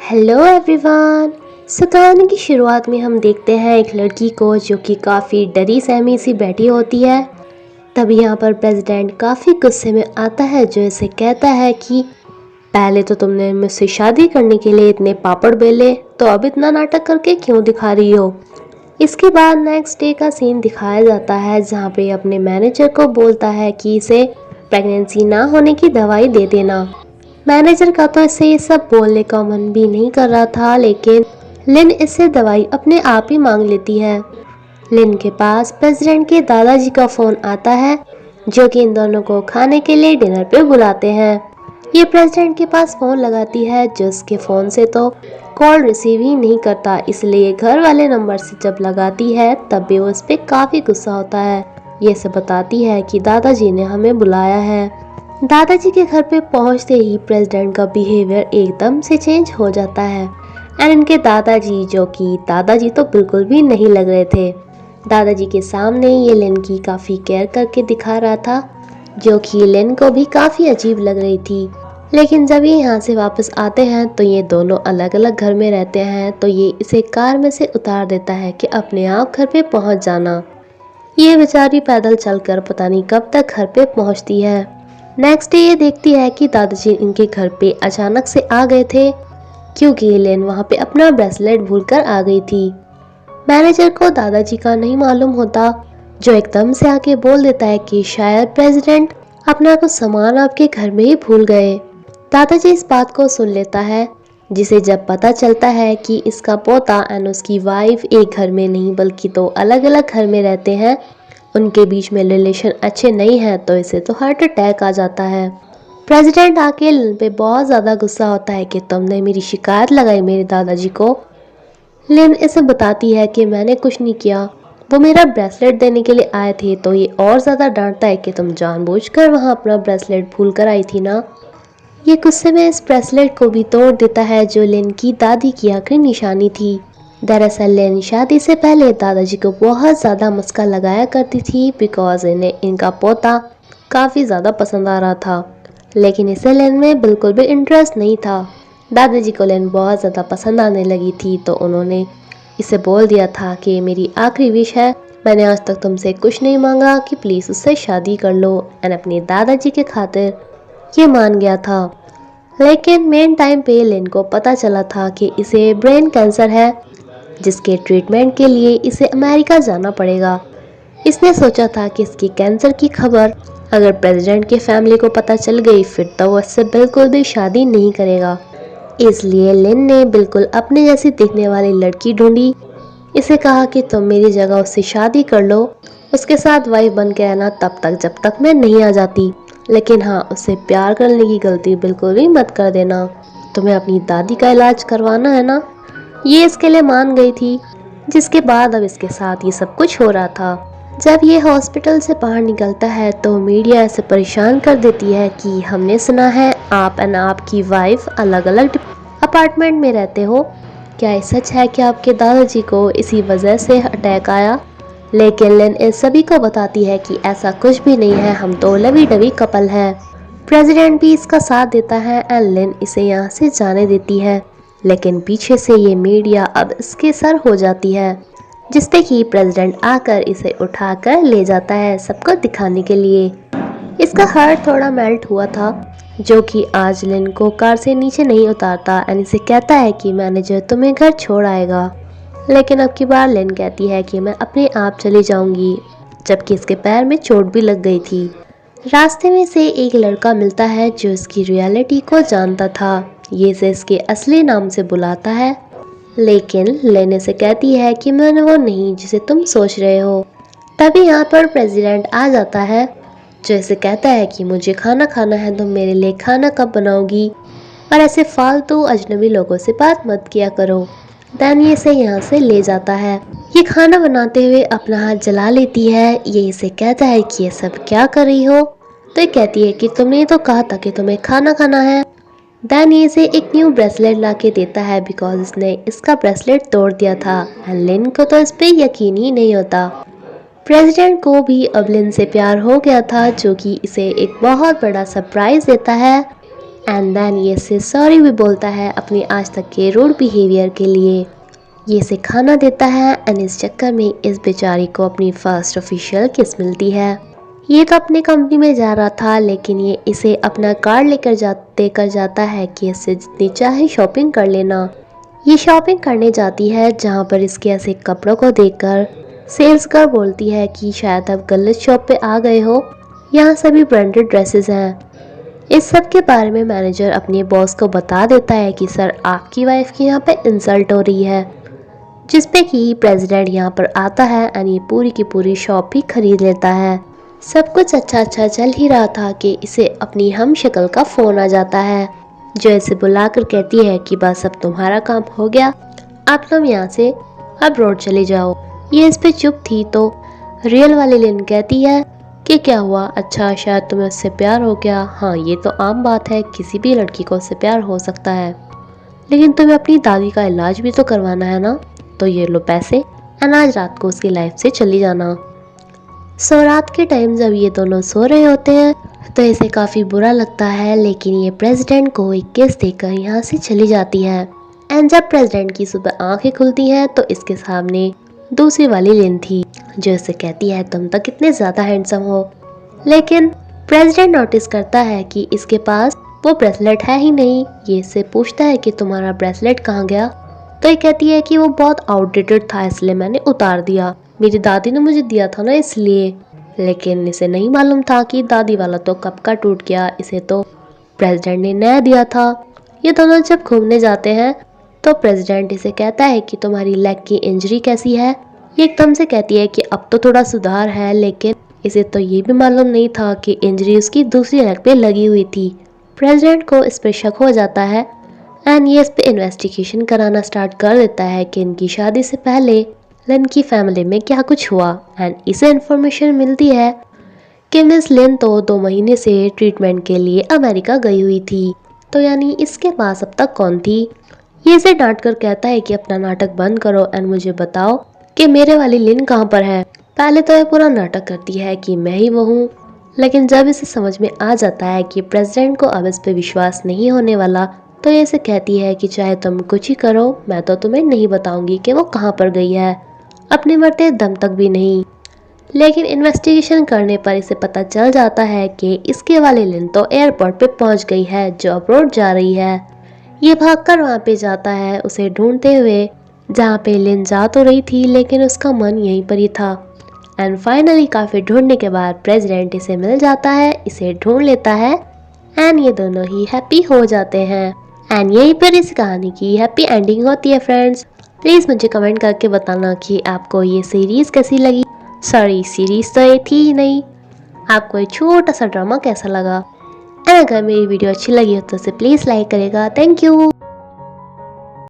Hello everyone. सो कहानी की शुरुआत में हम देखते हैं एक लड़की को जो कि काफ़ी डरी सहमी सी बैठी होती है। तभी यहाँ पर प्रेसिडेंट काफ़ी गुस्से में आता है जो इसे कहता है कि पहले तो तुमने मुझसे शादी करने के लिए इतने पापड़ बेले, तो अब इतना नाटक करके क्यों दिखा रही हो। इसके बाद नेक्स्ट डे का सीन दिखाया जाता है जहाँ पे अपने मैनेजर को बोलता है कि इसे प्रेगनेंसी ना होने की दवाई दे देना। मैनेजर का तो इसे ये सब बोलने का मन भी नहीं कर रहा था, लेकिन लिन इससे दवाई अपने आप ही मांग लेती है। लिन के पास प्रेसिडेंट के दादाजी का फ़ोन आता है जो कि इन दोनों को खाने के लिए डिनर पे बुलाते हैं। ये प्रेसिडेंट के पास फ़ोन लगाती है जो उसके फ़ोन से तो कॉल रिसीव ही नहीं करता, इसलिए घर वाले नंबर से जब लगाती है तब भी वो उस पर काफ़ी गुस्सा होता है। ये सब बताती है कि दादाजी ने हमें बुलाया है। दादाजी के घर पे पहुंचते ही प्रेसिडेंट का बिहेवियर एकदम से चेंज हो जाता है एंड इनके दादाजी, जो कि दादाजी तो बिल्कुल भी नहीं लग रहे थे, दादाजी के सामने ये लिन की काफ़ी केयर करके दिखा रहा था, जो कि लिन को भी काफ़ी अजीब लग रही थी। लेकिन जब ये यहाँ से वापस आते हैं तो ये दोनों अलग अलग घर में रहते हैं, तो ये इसे कार में से उतार देता है कि अपने आप घर पे पहुँच जाना। ये बेचारी पैदल चलकर पता नहीं कब तक घर पे पहुँचती है। नेक्स्ट डे ये देखती है कि दादाजी इनके घर पे अचानक से आ गए थे क्योंकि लेन वहाँ पे अपना ब्रेसलेट भूलकर आ गई थी। मैनेजर को दादाजी का नहीं मालूम होता, जो एकदम से आके बोल देता है कि शायद प्रेसिडेंट अपना कुछ सामान आपके घर में ही भूल गए। दादाजी इस बात को सुन लेता है, जिसे जब पता चलता है कि इसका पोता एंड उसकी वाइफ एक घर में नहीं बल्कि तो अलग अलग घर में रहते हैं, उनके बीच में रिलेशन अच्छे नहीं हैं, तो इसे तो हार्ट अटैक आ जाता है। प्रेसिडेंट आके लिन पे बहुत ज़्यादा गुस्सा होता है कि तुमने मेरी शिकायत लगाई मेरे दादाजी को। लिन इसे बताती है कि मैंने कुछ नहीं किया, वो मेरा ब्रेसलेट देने के लिए आए थे, तो ये और ज़्यादा डांटता है कि तुम जानबूझकर वहाँ अपना ब्रेसलेट भूल कर आई थी ना। ये गुस्से में इस ब्रेसलेट को भी तोड़ देता है जो लिन की दादी की आखिरी निशानी थी। दरअसल लिन शादी से पहले दादाजी को बहुत ज़्यादा मस्का लगाया करती थी बिकॉज इन्हें इनका पोता काफ़ी ज़्यादा पसंद आ रहा था, लेकिन इसे लिन में बिल्कुल भी इंटरेस्ट नहीं था। दादाजी को लिन बहुत ज़्यादा पसंद आने लगी थी, तो उन्होंने इसे बोल दिया था कि मेरी आखिरी विश है, मैंने आज तक तुमसे कुछ नहीं मांगा कि प्लीज़ उससे शादी कर लो, एंड अपने दादाजी के खातिर ये मान गया था। लेकिन मेन टाइम पे लिन को पता चला था कि इसे ब्रेन कैंसर है, जिसके ट्रीटमेंट के लिए इसे अमेरिका जाना पड़ेगा। इसने सोचा था कि इसकी कैंसर की खबर अगर प्रेसिडेंट की फैमिली को पता चल गई फिर तो वो इससे बिल्कुल भी शादी नहीं करेगा। इसलिए लिन ने बिल्कुल अपने जैसी दिखने वाली लड़की ढूंढी। इसे कहा कि तुम मेरी जगह उससे शादी कर लो, उसके साथ वाइफ बन के रहना तब तक जब तक मैं नहीं आ जाती, लेकिन हाँ, उससे प्यार करने की गलती बिल्कुल भी मत कर देना। तुम्हें अपनी दादी का इलाज करवाना है ना। ये इसके लिए मान गई थी, जिसके बाद अब इसके साथ ये सब कुछ हो रहा था। जब ये हॉस्पिटल से बाहर निकलता है तो मीडिया ऐसे परेशान कर देती है कि हमने सुना है आप एंड आपकी वाइफ अलग अलग अपार्टमेंट में रहते हो, क्या ये सच है कि आपके दादाजी को इसी वजह से अटैक आया। लेकिन लिन इस सभी को बताती है कि ऐसा कुछ भी नहीं है, हम तो लवी डवी कपल है। प्रेसिडेंट भी इसका साथ देता है एंड लिन इसे यहाँ से जाने देती है, लेकिन पीछे से ये मीडिया अब इसके सर हो जाती है, जिससे कि प्रेसिडेंट आकर इसे उठाकर ले जाता है सबको दिखाने के लिए। इसका हार्ट थोड़ा मेल्ट हुआ था, जो कि आज लिन को कार से नीचे नहीं उतारता एंड इसे कहता है कि मैनेजर तुम्हें घर छोड़ आएगा। लेकिन अब की बार लिन कहती है कि मैं अपने आप चली जाऊंगी, जबकि इसके पैर में चोट भी लग गई थी। रास्ते में से एक लड़का मिलता है जो इसकी रियलिटी को जानता था। ये इसे इसके असली नाम से बुलाता है, लेकिन लेने से कहती है कि मैं वो नहीं जिसे तुम सोच रहे हो। तभी यहाँ पर प्रेसिडेंट आ जाता है, जो इसे कहता है कि मुझे खाना खाना है, तुम मेरे लिए खाना कब बनाओगी, और ऐसे फालतू अजनबी लोगों से बात मत किया करो। दैन ये इसे यहाँ से ले जाता है। ये खाना बनाते हुए अपना हाथ जला लेती है। ये इसे कहता है कि ये सब क्या कर रही हो, तो ये कहती है कि तुमने तो कहा था कि तुम्हें खाना खाना है। दैन ये इसे एक न्यू ब्रेसलेट ला के देता है बिकॉज इसने इसका ब्रेसलेट तोड़ दिया था एंड लिन को तो इस पर यकीन ही नहीं होता। प्रेसिडेंट को भी अब लिन से प्यार हो गया था, जो कि इसे एक बहुत बड़ा सरप्राइज देता है एंड देन ये इसे सॉरी भी बोलता है अपनी आज तक के रूड बिहेवियर के लिए। ये इसे खाना देता है एंड इस चक्कर में इस बेचारी को अपनी फर्स्ट ऑफिशियल किस मिलती है। ये तो अपनी कंपनी में जा रहा था लेकिन ये इसे अपना कार्ड लेकर देकर जाता है कि इससे जितनी चाहे शॉपिंग कर लेना। ये शॉपिंग करने जाती है जहाँ पर इसके ऐसे कपड़ों को देखकर सेल्स गर्ल बोलती है कि शायद आप गलत शॉप पे आ गए हो, यहाँ सभी ब्रांडेड ड्रेसेस हैं। इस सब के बारे में मैनेजर अपने बॉस को बता देता है कि सर आपकी वाइफ की यहाँ पे इंसल्ट हो रही है, जिसपे कि प्रेसिडेंट यहाँ पर आता है एंड ये पूरी की पूरी शॉप भी खरीद लेता है। सब कुछ अच्छा चल ही रहा था कि इसे अपनी हम शक्ल का फ़ोन आ जाता है जो इसे बुलाकर कहती है कि बस अब तुम्हारा काम हो गया, अब तुम यहाँ से अब रोड चले जाओ। ये इस पे चुप थी तो रियल वाली लिन कहती है कि क्या हुआ, अच्छा शायद तुम्हें उससे प्यार हो गया। हाँ ये तो आम बात है, किसी भी लड़की को उससे प्यार हो सकता है, लेकिन तुम्हें अपनी दादी का इलाज भी तो करवाना है ना, तो ये लो पैसे एंड आज रात को उसकी लाइफ से चली जाना। सो रात के टाइम जब ये दोनों सो रहे होते हैं तो इसे काफ़ी बुरा लगता है, लेकिन ये प्रेसिडेंट को एक किस देकर यहाँ से चली जाती है। एंड जब प्रेसिडेंट की सुबह आंखें खुलती हैं तो इसके सामने दूसरी वाली लिन थी जो इसे कहती है तुम तो कितने ज़्यादा हैंडसम हो। लेकिन प्रेसिडेंट नोटिस करता है कि इसके पास वो ब्रेसलेट है ही नहीं। ये इससे पूछता है कि तुम्हारा ब्रेसलेट कहाँ गया, तो ये कहती है कि वो बहुत आउटडेटेड था इसलिए मैंने उतार दिया, मेरी दादी ने मुझे दिया था ना इसलिए। लेकिन इसे नहीं मालूम था कि दादी वाला तो कब का टूट गया, इसे तो प्रेसिडेंट ने नया दिया था। ये दोनों जब घूमने जाते हैं तो प्रेसिडेंट इसे कहता है कि तुम्हारी लेग की इंजरी कैसी है। ये एकदम से कहती है कि अब तो थोड़ा सुधार है, लेकिन इसे तो ये भी मालूम नहीं था कि इंजरी उसकी दूसरी लेग पे लगी हुई थी। प्रेसिडेंट को इस पे शक हो जाता है एंड ये इस पे इन्वेस्टिगेशन कराना स्टार्ट कर देता है कि इनकी शादी से पहले लिन की फैमिली में क्या कुछ हुआ। एंड इसे इन्फॉर्मेशन मिलती है कि मिस लिन तो 2 महीने से ट्रीटमेंट के लिए अमेरिका गई हुई थी, तो यानी इसके पास अब तक कौन थी। ये इसे डांट कर कहता है कि अपना नाटक बंद करो एंड मुझे बताओ कि मेरे वाली लिन कहाँ पर है। पहले तो ये पूरा नाटक करती है कि मैं ही वो हूँ, लेकिन जब इसे समझ में आ जाता है कि प्रेसिडेंट को अब इस पे विश्वास नहीं होने वाला तो ये इसे कहती है कि चाहे तुम कुछ ही करो मैं तो तुम्हें नहीं बताऊंगी कि वो कहाँ पर गई है, अपने मरते दम तक भी नहीं। लेकिन इन्वेस्टिगेशन करने पर इसे पता चल जाता है कि इसके वाली लिन तो एयरपोर्ट पे पहुंच गई है जो अब्रॉड जा रही है। ये भागकर वहाँ पे जाता है उसे ढूंढते हुए, जहाँ पे लिन जा तो रही थी लेकिन उसका मन यहीं पर ही था। एंड फाइनली काफ़ी ढूंढने के बाद प्रेसिडेंट इसे मिल जाता है, इसे ढूंढ लेता है एंड ये दोनों ही हैप्पी हो जाते हैं। एंड यहीं पर इस कहानी की हैप्पी एंडिंग होती है फ्रेंड्स। प्लीज़ मुझे कमेंट करके बताना कि आपको ये सीरीज़ कैसी लगी। सॉरी सीरीज़ तो ये थी ही नहीं, आपको ये छोटा सा ड्रामा कैसा लगा। एंड अगर मेरी वीडियो अच्छी लगी हो तो उसे प्लीज़ लाइक करेगा। Thank you.